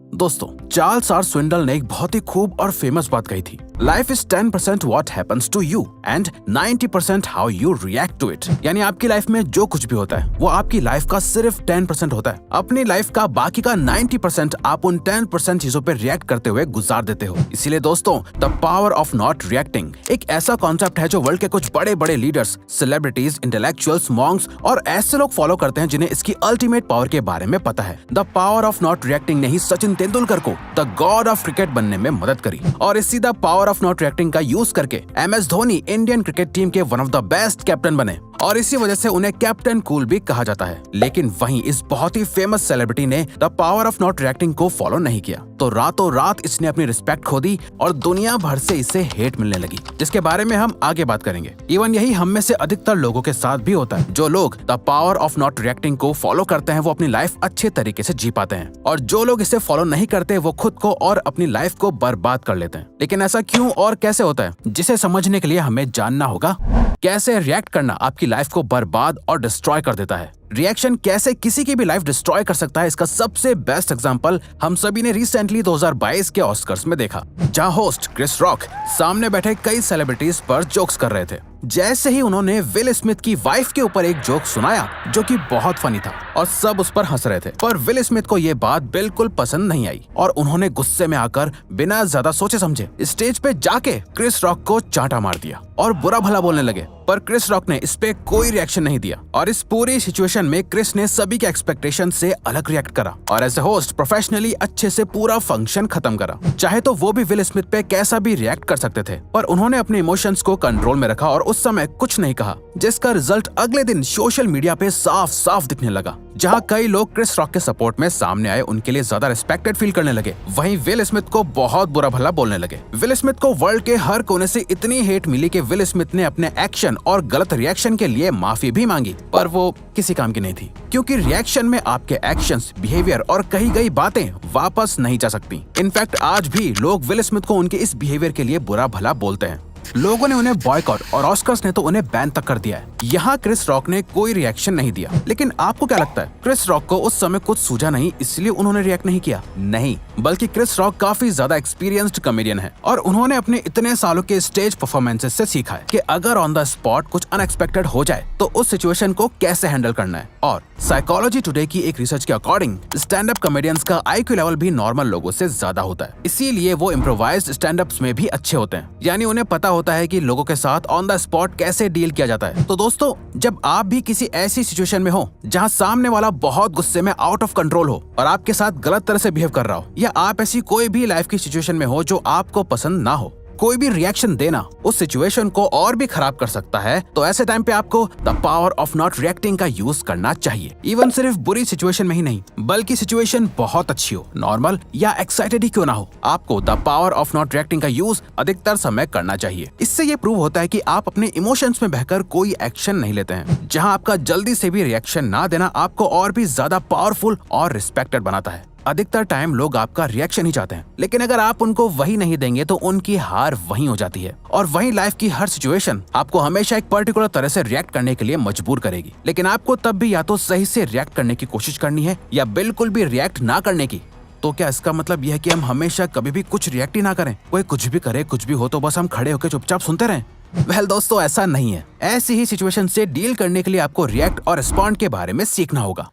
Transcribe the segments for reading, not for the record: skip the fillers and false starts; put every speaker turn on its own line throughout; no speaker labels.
दोस्तों, Charles are स्विंडल ने एक बहुत ही खूब और फेमस बात कही थी, life is 10% what happens to you and 90% how you react to it. यानी आपकी लाइफ में जो कुछ भी होता है वो आपकी लाइफ का सिर्फ 10% होता है। अपनी लाइफ का बाकी का 90% आप उन 10% चीजों पे रिएक्ट करते हुए गुजार देते हो। इसीलिए दोस्तों, the power of not reacting एक ऐसा कॉन्सेप्ट है जो वर्ल्ड के कुछ बड़े बड़े लीडर्स, सेलिब्रिटीज, इंटेलेक्चुअल्स, मॉन्क्स और ऐसे लोग फॉलो करते हैं जिन्हें इसकी अल्टीमेट पावर के बारे में पता है। The power of not reacting ने ही सचिन तेंदुलकर को द गॉड ऑफ क्रिकेट बनने में मदद करी और इसी the power of not reacting का यूज करके MS Dhoni Indian cricket team के one of the best captain बने और इसी वजह से उन्हें कैप्टन कूल भी कहा जाता है। लेकिन वहीं इस बहुत ही फेमस सेलिब्रिटी ने the power of not reacting को फॉलो नहीं किया तो रातों रात इसने अपनी रिस्पेक्ट खो दी और दुनिया भर से इसे हेट मिलने लगी, जिसके बारे में हम आगे बात करेंगे। इवन यही हम में से अधिकतर लोगों के साथ भी होता है। जो लोग the power of not reacting को फॉलो करते हैं वो अपनी लाइफ अच्छे तरीके से जी पाते हैं और जो लोग इसे फॉलो नहीं करते वो खुद को और अपनी लाइफ को बर्बाद कर लेते हैं। लेकिन ऐसा क्यों और कैसे होता है, जिसे समझने के लिए हमें जानना होगा कैसे रिएक्ट करना आपकी लाइफ को बर्बाद और डिस्ट्रॉय कर देता है। रिएक्शन कैसे किसी की भी लाइफ डिस्ट्रॉय कर सकता है, इसका सबसे बेस्ट एग्जांपल हम सभी ने रिसेंटली 2022 के ऑस्कर्स में देखा, जहां होस्ट क्रिस रॉक सामने बैठे कई सेलिब्रिटीज पर जोक्स कर रहे थे। जैसे ही उन्होंने विल स्मिथ की वाइफ के ऊपर एक जोक सुनाया जो कि बहुत फनी था और सब उस पर हंस रहे थे, पर विल स्मिथ को ये बात बिल्कुल पसंद नहीं आई और उन्होंने गुस्से में आकर बिना ज्यादा सोचे समझे स्टेज पे जाके क्रिस रॉक को चांटा मार दिया और बुरा भला बोलने लगे। पर क्रिस रॉक ने इस पे कोई रिएक्शन नहीं दिया और इस पूरी सिचुएशन में क्रिस ने सभी के एक्सपेक्टेशन से अलग रिएक्ट करा और एज ए होस्ट प्रोफेशनली अच्छे से पूरा फंक्शन खत्म करा। चाहे तो वो भी विल स्मिथ पे कैसा भी रिएक्ट कर सकते थे, पर उन्होंने अपने इमोशंस को कंट्रोल में रखा और उस समय कुछ नहीं कहा, जिसका रिजल्ट अगले दिन सोशल मीडिया पे साफ साफ दिखने लगा। जहां कई लोग क्रिस रॉक के सपोर्ट में सामने आए, उनके लिए ज्यादा रिस्पेक्टेड फील करने लगे, वहीं विल स्मिथ को बहुत बुरा भला बोलने लगे। विल स्मिथ को वर्ल्ड के हर कोने से इतनी हेट मिली कि विल स्मिथ ने अपने एक्शन और गलत रिएक्शन के लिए माफी भी मांगी, पर वो किसी काम की नहीं थी, क्योंकि रिएक्शन में आपके एक्शंस, बिहेवियर और कही गई बातें वापस नहीं जा सकती। इनफैक्ट आज भी लोग विल स्मिथ को उनके इस बिहेवियर के लिए बुरा भला बोलते हैं। लोगों ने उन्हें बॉयकॉट और ऑस्कर्स ने तो उन्हें बैन तक कर दिया है। यहाँ क्रिस रॉक ने कोई रिएक्शन नहीं दिया। लेकिन आपको क्या लगता है, क्रिस रॉक को उस समय कुछ सूझा नहीं इसलिए उन्होंने रिएक्ट नहीं किया? नहीं, बल्कि क्रिस रॉक काफी ज्यादा एक्सपीरियंस्ड कॉमेडियन है और उन्होंने अपने इतने सालों के स्टेज परफॉर्मेंसेस से सीखा है कि अगर ऑन द स्पॉट कुछ अनएक्सपेक्टेड हो जाए तो उस सिचुएशन को कैसे हैंडल करना है। और साइकोलॉजी टुडे की एक रिसर्च के अकॉर्डिंग स्टैंड अप कॉमेडियंस का IQ लेवल भी नॉर्मल लोगों से ज्यादा होता है, इसीलिए वो इम्प्रोवाइज्ड स्टैंड अप्स में भी अच्छे होते हैं। यानी उन्हें पता होता है कि लोगों के साथ ऑन द स्पॉट कैसे डील किया जाता है। तो दोस्तों, जब आप भी किसी ऐसी सिचुएशन में हो जहां सामने वाला बहुत गुस्से में आउट ऑफ कंट्रोल हो और आपके साथ गलत तरह से बिहेव कर रहा हो, या आप ऐसी कोई भी लाइफ की सिचुएशन में हो जो आपको पसंद ना हो, कोई भी रिएक्शन देना उस सिचुएशन को और भी खराब कर सकता है, तो ऐसे टाइम पे आपको the power of not reacting का यूज करना चाहिए। इवन सिर्फ बुरी सिचुएशन में ही नहीं, बल्कि सिचुएशन बहुत अच्छी हो, नॉर्मल या एक्साइटेड ही क्यों ना हो, आपको the power of not reacting का यूज अधिकतर समय करना चाहिए। इससे ये प्रूव होता है कि आप अपने इमोशंस में बहकर कोई एक्शन नहीं लेते हैं। जहां आपका जल्दी से भी रिएक्शन ना देना आपको और भी ज्यादा पावरफुल और रिस्पेक्टेड बनाता है। अधिकतर टाइम लोग आपका रिएक्शन ही चाहते हैं, लेकिन अगर आप उनको वही नहीं देंगे तो उनकी हार वहीं हो जाती है और वहीं लाइफ की हर सिचुएशन आपको हमेशा एक पर्टिकुलर तरह से रिएक्ट करने के लिए मजबूर करेगी। लेकिन आपको तब भी या तो सही से रिएक्ट करने की कोशिश करनी है या बिल्कुल भी रिएक्ट ना करने की। तो क्या इसका मतलब यह है कि हम हमेशा कभी भी कुछ रिएक्ट ही ना करें? कोई कुछ भी करे, कुछ भी हो तो बस हम खड़े होकर चुपचाप सुनते रहें? वेल दोस्तों, ऐसा नहीं है। ऐसी ही सिचुएशन से डील करने के लिए आपको रिएक्ट और रिस्पॉन्ड के बारे में सीखना होगा।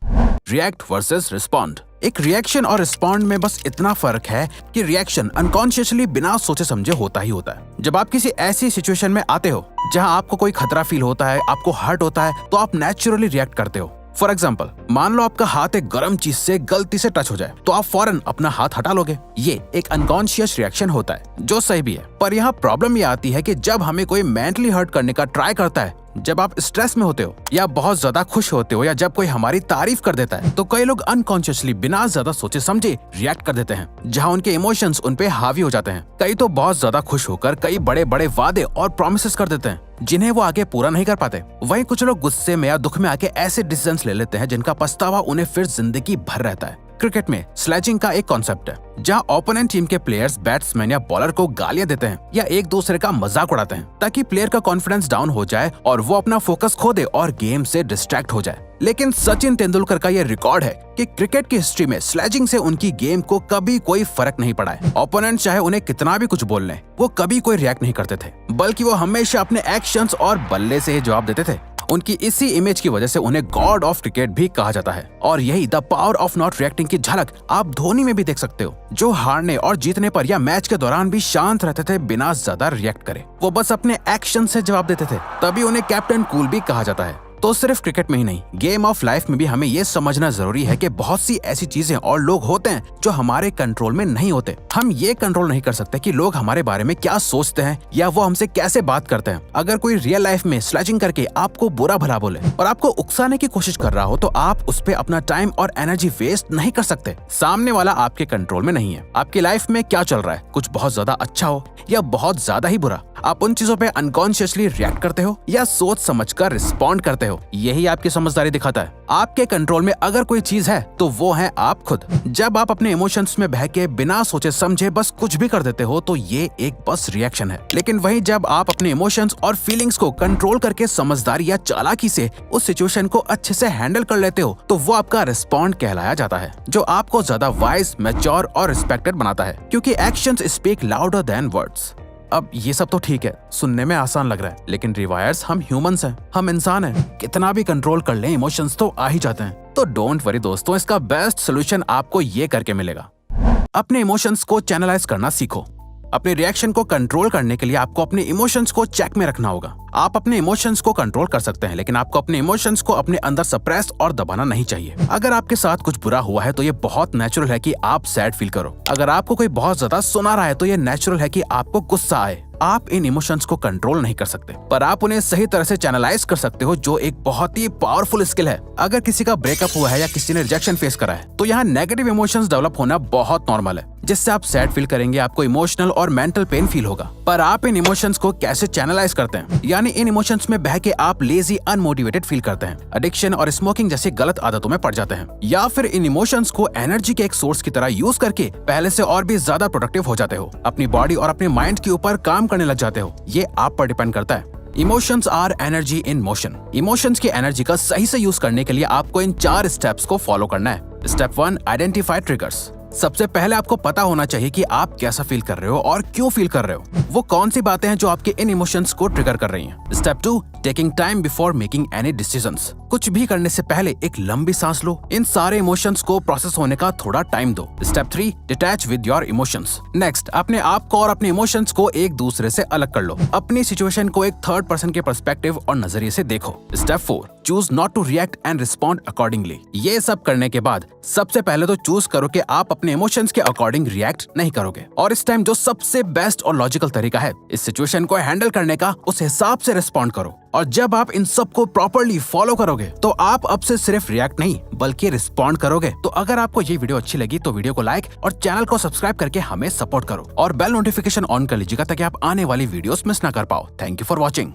React versus respond. एक रिएक्शन और रिस्पॉन्ड में बस इतना फर्क है कि रिएक्शन अनकॉन्शियसली बिना सोचे समझे होता ही होता है। जब आप किसी ऐसी सिचुएशन में आते हो जहां आपको कोई खतरा फील होता है, आपको हर्ट होता है, तो आप नेचुरली रिएक्ट करते हो। फॉर एग्जाम्पल, मान लो आपका हाथ एक गर्म चीज से गलती से टच हो जाए तो आप फौरन अपना हाथ हटा लोगे। ये एक अनकॉन्शियस रिएक्शन होता है जो सही भी है, पर यहाँ प्रॉब्लम ये आती है कि जब हमें कोई मेंटली हर्ट करने का ट्राई करता है, जब आप स्ट्रेस में होते हो या बहुत ज्यादा खुश होते हो या जब कोई हमारी तारीफ कर देता है, तो कई लोग अनकॉन्शियसली बिना ज्यादा सोचे समझे रिएक्ट कर देते हैं, जहां उनके इमोशंस उन पे हावी हो जाते हैं। कई तो बहुत ज्यादा खुश होकर कई बड़े बड़े वादे और प्रॉमिसेस कर देते हैं जिन्हें वो आगे पूरा नहीं कर पाते। वहीं कुछ लोग गुस्से में या दुख में आके ऐसे डिसीजंस ले लेते हैं जिनका पछतावा उन्हें फिर जिंदगी भर रहता है। क्रिकेट में स्लेजिंग का एक कॉन्सेप्ट है जहां ओपोनेंट टीम के प्लेयर्स बैट्समैन या बॉलर को गालियां देते हैं या एक दूसरे का मजाक उड़ाते हैं ताकि प्लेयर का कॉन्फिडेंस डाउन हो जाए और वो अपना फोकस खो दे और गेम से डिस्ट्रैक्ट हो जाए। लेकिन सचिन तेंदुलकर का ये रिकॉर्ड है कि क्रिकेट की हिस्ट्री में स्लेजिंग से उनकी गेम को कभी कोई फर्क नहीं पड़ा है। ओपोनेंट चाहे उन्हें कितना भी कुछ बोल लें, वो कभी कोई रिएक्ट नहीं करते थे, बल्कि वो हमेशा अपने एक्शंस और बल्ले से ही जवाब देते थे। उनकी इसी इमेज की वजह से उन्हें गॉड ऑफ क्रिकेट भी कहा जाता है और यही the power of not reacting की झलक आप धोनी में भी देख सकते हो, जो हारने और जीतने पर या मैच के दौरान भी शांत रहते थे बिना ज्यादा रिएक्ट करे। वो बस अपने एक्शन से जवाब देते थे, तभी उन्हें कैप्टन कूल भी कहा जाता है। तो सिर्फ क्रिकेट में ही नहीं, गेम ऑफ लाइफ में भी हमें ये समझना जरूरी है कि बहुत सी ऐसी चीजें और लोग होते हैं जो हमारे कंट्रोल में नहीं होते। हम ये कंट्रोल नहीं कर सकते कि लोग हमारे बारे में क्या सोचते हैं या वो हमसे कैसे बात करते हैं। अगर कोई रियल लाइफ में स्लेजिंग करके आपको बुरा भला बोले और आपको उकसाने की कोशिश कर रहा हो तो आप उस पर अपना टाइम और एनर्जी वेस्ट नहीं कर सकते। सामने वाला आपके कंट्रोल में नहीं है। आपकी लाइफ में क्या चल रहा है, कुछ बहुत ज्यादा अच्छा हो या बहुत ज्यादा ही बुरा, आप उन चीजों पे अनकॉन्शियसली रिएक्ट करते हो या सोच समझकर रिस्पॉन्ड करते हो, यही आपकी समझदारी दिखाता है। आपके कंट्रोल में अगर कोई चीज है तो वो है आप खुद। जब आप अपने इमोशंस में बह के बिना सोचे समझे बस कुछ भी कर देते हो तो ये एक बस रिएक्शन है। लेकिन वहीं जब आप अपने इमोशंस और फीलिंग्स को कंट्रोल करके समझदारी या चालाकी से उस सिचुएशन को अच्छे से हैंडल कर लेते हो तो वो आपका रिस्पॉन्ड कहलाया जाता है, जो आपको ज्यादा वाइज, मैच्योर और रिस्पेक्टेड बनाता है, क्योंकि actions speak louder than words. अब ये सब तो ठीक है, सुनने में आसान लग रहा है, लेकिन रिवायर्स हम ह्यूमंस हैं, हम इंसान हैं, कितना भी कंट्रोल कर लें इमोशंस तो आ ही जाते हैं। तो डोंट वरी दोस्तों, इसका बेस्ट सोल्यूशन आपको ये करके मिलेगा। अपने इमोशंस को चैनलाइज करना सीखो। अपने रिएक्शन को कंट्रोल करने के लिए आपको अपने इमोशंस को चेक में रखना होगा। आप अपने इमोशंस को कंट्रोल कर सकते हैं, लेकिन आपको अपने इमोशंस को अपने अंदर सप्रेस और दबाना नहीं चाहिए। अगर आपके साथ कुछ बुरा हुआ है तो ये बहुत नेचुरल है कि आप सैड फील करो। अगर आपको कोई बहुत ज्यादा सुना रहा है तो ये नेचुरल है कि आपको गुस्सा आए। आप इन इमोशंस को कंट्रोल नहीं कर सकते, पर आप उन्हें सही तरह से चैनलाइज कर सकते हो, जो एक बहुत ही पावरफुल स्किल है। अगर किसी का ब्रेकअप हुआ है या किसी ने रिजेक्शन फेस करा है तो यहाँ नेगेटिव इमोशंस डेवलप होना बहुत नॉर्मल है, जिससे आप सैड फील करेंगे, आपको इमोशनल और मेंटल पेन फील होगा। पर आप इन इमोशंस को कैसे चैनलाइज करते हैं, यानी इन इमोशंस में बह के आप लेजी, अनमोटिवेटेड फील करते हैं, एडिक्शन और स्मोकिंग जैसी गलत आदतों में पड़ जाते हैं, या फिर इन इमोशंस को एनर्जी के एक सोर्स की तरह यूज करके पहले से और भी ज्यादा प्रोडक्टिव हो जाते हो, अपनी बॉडी और अपने माइंड के ऊपर काम करने लग जाते हो। ये आप पर डिपेंड करता है। Emotions are energy in motion. Emotions की एनर्जी का सही से यूज करने के लिए आपको इन 4 स्टेप्स को फॉलो करना है। Step 1, identify triggers. सबसे पहले आपको पता होना चाहिए कि आप कैसा फील कर रहे हो और क्यों फील कर रहे हो। वो कौन सी बातें हैं जो आपके इन इमोशंस को ट्रिगर कर रही हैं। Step 2, taking time before making any decisions. कुछ भी करने से पहले एक लंबी सांस लो, इन सारे इमोशंस को प्रोसेस होने का थोड़ा टाइम दो। Step 3, detach with your emotions. Next, अपने आप को और अपने इमोशंस को एक दूसरे से अलग कर लो। अपनी सिचुएशन को एक थर्ड पर्सन के पर्सपेक्टिव और नजरिए से देखो। Step 4, choose not to react and respond accordingly. ये सब करने के बाद सबसे पहले तो चूज करो कि आप अपने इमोशंस के अकॉर्डिंग रिएक्ट नहीं करोगे, और इस टाइम जो सबसे बेस्ट और लॉजिकल तरीका है इस सिचुएशन को हैंडल करने का, उस हिसाब से रिस्पॉन्ड करो। और जब आप इन सब को प्रॉपर्ली फॉलो करोगे तो आप अब से सिर्फ रिएक्ट नहीं बल्कि रिस्पॉन्ड करोगे। तो अगर आपको ये वीडियो अच्छी लगी तो वीडियो को लाइक और चैनल को सब्सक्राइब करके हमें सपोर्ट करो और बेल नोटिफिकेशन ऑन कर लीजिएगा ताकि आप आने वाली वीडियोस मिस ना कर पाओ। Thank you for watching.